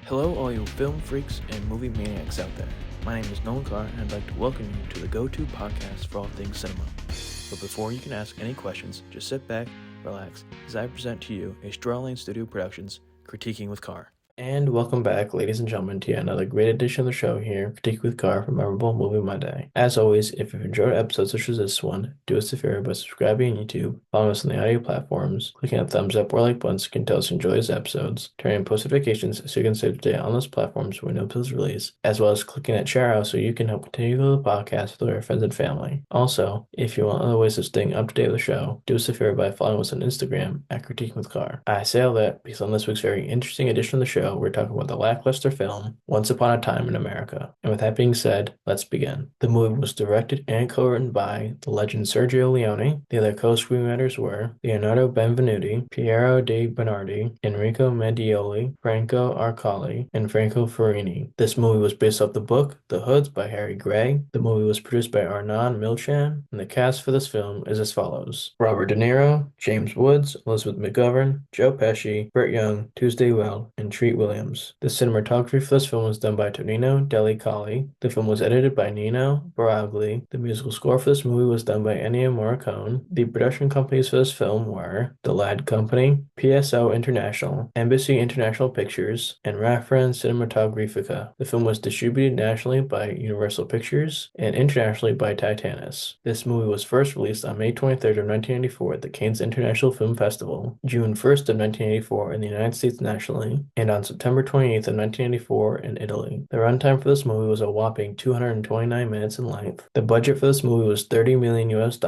Hello, all you film freaks and movie maniacs out there. My name is Nolan Carr, and I'd like to welcome you to the go-to podcast for all things cinema. But before you can ask any questions, just sit back, relax, as I present to you a Strawlane Studio Productions Critiquing with Carr. And welcome back, ladies and gentlemen, to yet another great edition of the show here, Critique with Carr from Memorable Movie Monday. As always, if you've enjoyed episodes such as this one, do us a favor by subscribing on YouTube, following us on the audio platforms, clicking on thumbs up or like buttons can tell us you enjoy these episodes, turning on post notifications so you can stay up to date on those platforms when no episodes release, as well as clicking at share out so you can help continue the podcast with your friends and family. Also, if you want other ways of staying up to date with the show, do us a favor by following us on Instagram at Critique with Carr. I say all that because on this week's very interesting edition of the show, we're talking about the lackluster film Once Upon a Time in America. And with that being said, let's begin. The movie was directed and co-written by the legend Sergio Leone. The other co-screenwriters were Leonardo Benvenuti, Piero De Bernardi, Enrico Mandioli, Franco Arcali, and Franco Ferrini. This movie was based off the book The Hoods by Harry Gray. The movie was produced by Arnaud Milchan, and the cast for this film is as follows: Robert De Niro, James Woods, Elizabeth McGovern, Joe Pesci, Burt Young, Tuesday Weld, and Treat Williams. The cinematography for this film was done by Tonino Delicali. The film was edited by Nino Baragli. The musical score for this movie was done by Ennio Morricone. The production companies for this film were The Lad Company, PSO International, Embassy International Pictures, and Reference Cinematografica. The film was distributed nationally by Universal Pictures and internationally by Titanus. This movie was first released on May 23rd of 1984 at the Cannes International Film Festival, June 1st of 1984 in the United States nationally, and on September 28th of 1984 in Italy. The runtime for this movie was a whopping 229 minutes in length. The budget for this movie was $30 million US,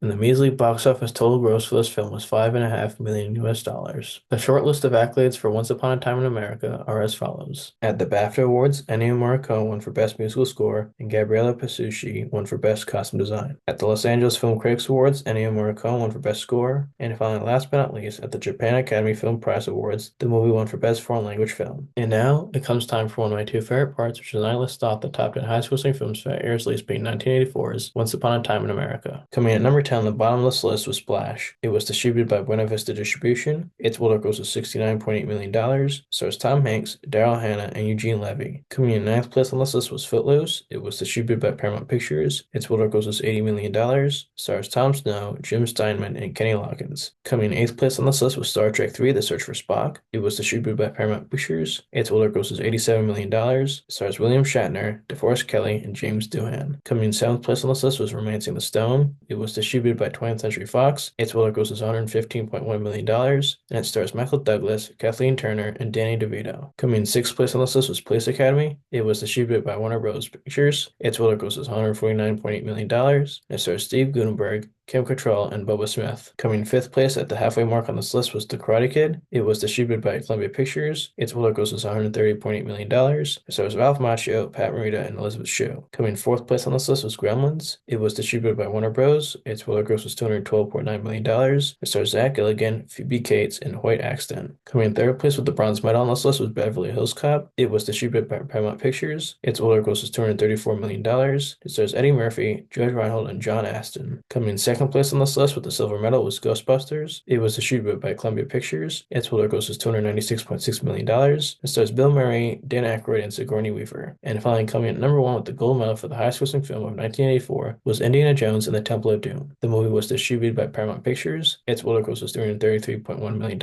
and the measly box office total gross for this film was $5.5 million US. The short list of accolades for Once Upon a Time in America are as follows. At the BAFTA Awards, Ennio Morricone won for Best Musical Score, and Gabriele Pasucci won for Best Costume Design. At the Los Angeles Film Critics Awards, Ennio Morricone won for Best Score, and finally, last but not least, at the Japan Academy Film Prize Awards, the movie won for Best Foreign Language Film. And now, it comes time for one of my two favorite parts, which is I list off the top 10 highest-grossing films for that year's release being 1984's Once Upon a Time in America. Coming at number 10 on the bottom of this list was Splash. It was distributed by Buena Vista Distribution. Its worldwide gross was $69.8 million. Stars Tom Hanks, Daryl Hannah, and Eugene Levy. Coming in ninth place on this list was Footloose. It was distributed by Paramount Pictures. Its worldwide gross was $80 million. Stars Tom Snow, Jim Steinman, and Kenny Loggins. Coming in eighth place on this list was Star Trek III: The Search for Spock. It was distributed by Paramount Pictures. Its worldwide gross was $87 million. Stars William Shatner, DeForest Kelley, and James Doohan. Coming in seventh place on this list was Romancing the Stone. It was distributed by 20th Century Fox. Its worldwide gross was $115.1 million, and it stars Michael Douglas, Kathleen Turner, and Danny DeVito. Coming in sixth place on this list was Police Academy. It was distributed by Warner Bros. Pictures. Its worldwide gross was $149.8 million, and it stars Steve Guttenberg, Kim Cattrall, and Bubba Smith. Coming in fifth place at the halfway mark on this list was The Karate Kid. It was distributed by Columbia Pictures. Its worldwide gross was $130.8 million. It stars Ralph Macchio, Pat Morita, and Elizabeth Shue. Coming in fourth place on this list was Gremlins. It was distributed by Warner Bros. Its worldwide gross was $212.9 million. It stars Zach Gilligan, Phoebe Cates, and Hoyt Axton. Coming in third place with the bronze medal on this list was Beverly Hills Cop. It was distributed by Paramount Pictures. Its worldwide gross was $234 million. It stars Eddie Murphy, Judge Reinhold, and John Astin. Coming in second place on this list with the silver medal was Ghostbusters. It was distributed by Columbia Pictures. Its worldwide gross was $296.6 million. It stars Bill Murray, Dan Aykroyd, and Sigourney Weaver. And finally, coming in at number one with the gold medal for the highest-grossing film of 1984 was Indiana Jones and the Temple of Doom. The movie was distributed by Paramount Pictures. Its worldwide gross was $333.1 million.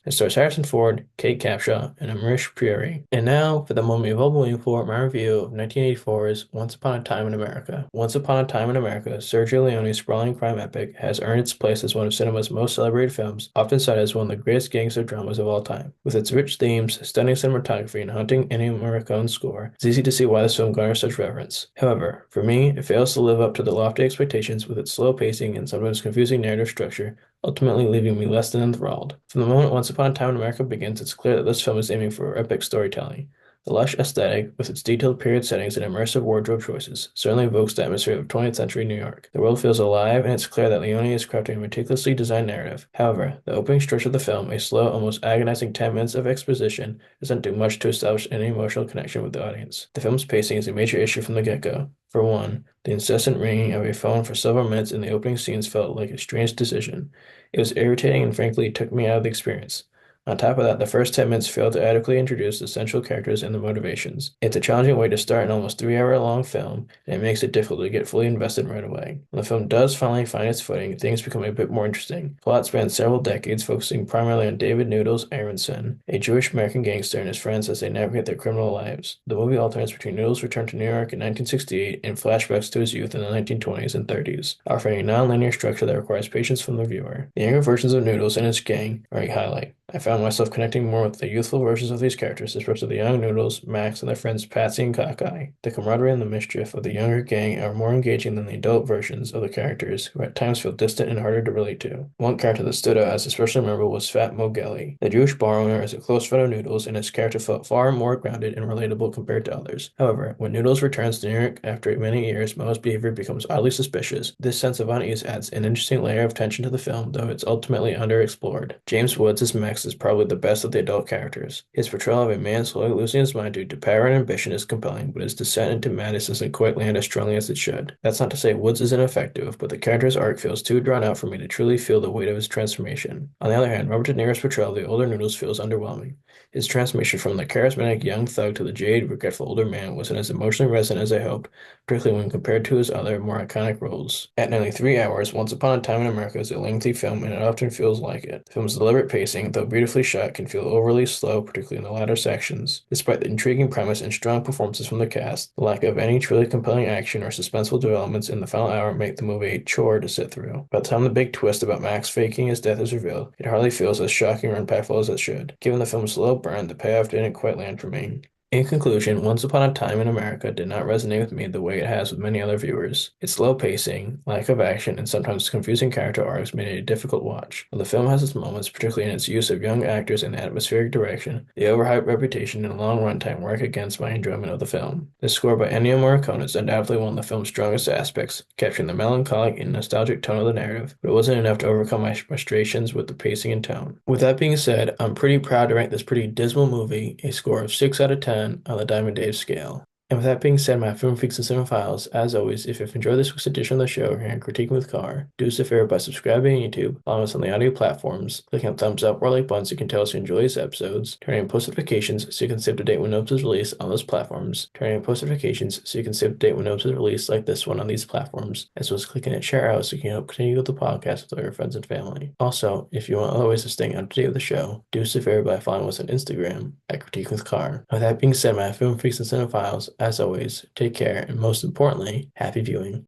It stars Harrison Ford, Kate Capshaw, and Amrish Puri. And now, for the moment you've all been waiting for, my review of 1984's Once Upon a Time in America. Once Upon a Time in America, Sergio Leone's sprawling crime epic, has earned its place as one of cinema's most celebrated films, often cited as one of the greatest gangster dramas of all time. With its rich themes, stunning cinematography, and haunting Ennio Morricone's score, it's easy to see why this film garners such reverence. However, for me, it fails to live up to the lofty expectations with its slow pacing and sometimes confusing narrative structure, ultimately leaving me less than enthralled. From the moment Once Upon a Time in America begins, it's clear that this film is aiming for epic storytelling. The lush aesthetic, with its detailed period settings and immersive wardrobe choices, certainly evokes the atmosphere of 20th century New York. The world feels alive, and it's clear that Leone is crafting a meticulously designed narrative. However, the opening stretch of the film, a slow, almost agonizing 10 minutes of exposition, doesn't do much to establish any emotional connection with the audience. The film's pacing is a major issue from the get-go. For one, the incessant ringing of a phone for several minutes in the opening scenes felt like a strange decision. It was irritating and frankly took me out of the experience. On top of that, the first 10 minutes fail to adequately introduce the central characters and the motivations. It's a challenging way to start an almost 3 hour long film, and it makes it difficult to get fully invested right away. When the film does finally find its footing, things become a bit more interesting. The plot spans several decades, focusing primarily on David Noodles Aronson, a Jewish American gangster, and his friends as they navigate their criminal lives. The movie alternates between Noodles' return to New York in 1968 and flashbacks to his youth in the 1920s and 30s, offering a non-linear structure that requires patience from the viewer. The younger versions of Noodles and his gang are a highlight. I found myself connecting more with the youthful versions of these characters, especially the young Noodles, Max, and their friends Patsy and Cockeye. The camaraderie and the mischief of the younger gang are more engaging than the adult versions of the characters, who at times feel distant and harder to relate to. One character that stood out as especially memorable was Fat Mo Gelli. The Jewish bar owner is a close friend of Noodles, and his character felt far more grounded and relatable compared to others. However, when Noodles returns to New York after many years, Mo's behavior becomes oddly suspicious. This sense of unease adds an interesting layer of tension to the film, though it's ultimately underexplored. James Woods as Max is probably the best of the adult characters. His portrayal of a man slowly losing his mind due to power and ambition is compelling, but his descent into madness doesn't quite land as strongly as it should. That's not to say Woods isn't effective, but the character's arc feels too drawn out for me to truly feel the weight of his transformation. On the other hand, Robert De Niro's portrayal of the older Noodles feels underwhelming. His transformation from the charismatic young thug to the jaded, regretful older man wasn't as emotionally resonant as I hoped, particularly when compared to his other, more iconic roles. At nearly 3 hours, Once Upon a Time in America is a lengthy film, and it often feels like it. The film's deliberate pacing, though beautifully shot, can feel overly slow, particularly in the latter sections. Despite the intriguing premise and strong performances from the cast, the lack of any truly compelling action or suspenseful developments in the final hour make the movie a chore to sit through. By the time the big twist about Max faking his death is revealed, it hardly feels as shocking or impactful as it should. Given the film's slow burn, the payoff didn't quite land for me. In conclusion, Once Upon a Time in America did not resonate with me the way it has with many other viewers. Its slow pacing, lack of action, and sometimes confusing character arcs made it a difficult watch. While the film has its moments, particularly in its use of young actors and atmospheric direction, the overhyped reputation and long runtime work against my enjoyment of the film. The score by Ennio Morricone is undoubtedly one of the film's strongest aspects, capturing the melancholic and nostalgic tone of the narrative, but it wasn't enough to overcome my frustrations with the pacing and tone. With that being said, I'm pretty proud to rank this pretty dismal movie a score of 6 out of 10 on the Diamond Dave scale. And with that being said, my film freaks and cinephiles, as always, if you've enjoyed this week's edition of the show here on Critiquing with Carr, do us a favor by subscribing on YouTube, following us on the audio platforms, clicking on thumbs up or like buttons so you can tell us you enjoy these episodes, turning on post notifications so you can stay up to date when no episodes released on those platforms, turning on post notifications so you can stay up to date when no episodes released like this one on these platforms, as well as clicking at share out so you can help continue with the podcast with all your friends and family. Also, if you want other ways of staying up to date with the show, do us a favor by following us on Instagram at Critiquing with Carr. With that being said, my film freaks and cinephiles, as always, take care, and most importantly, happy viewing.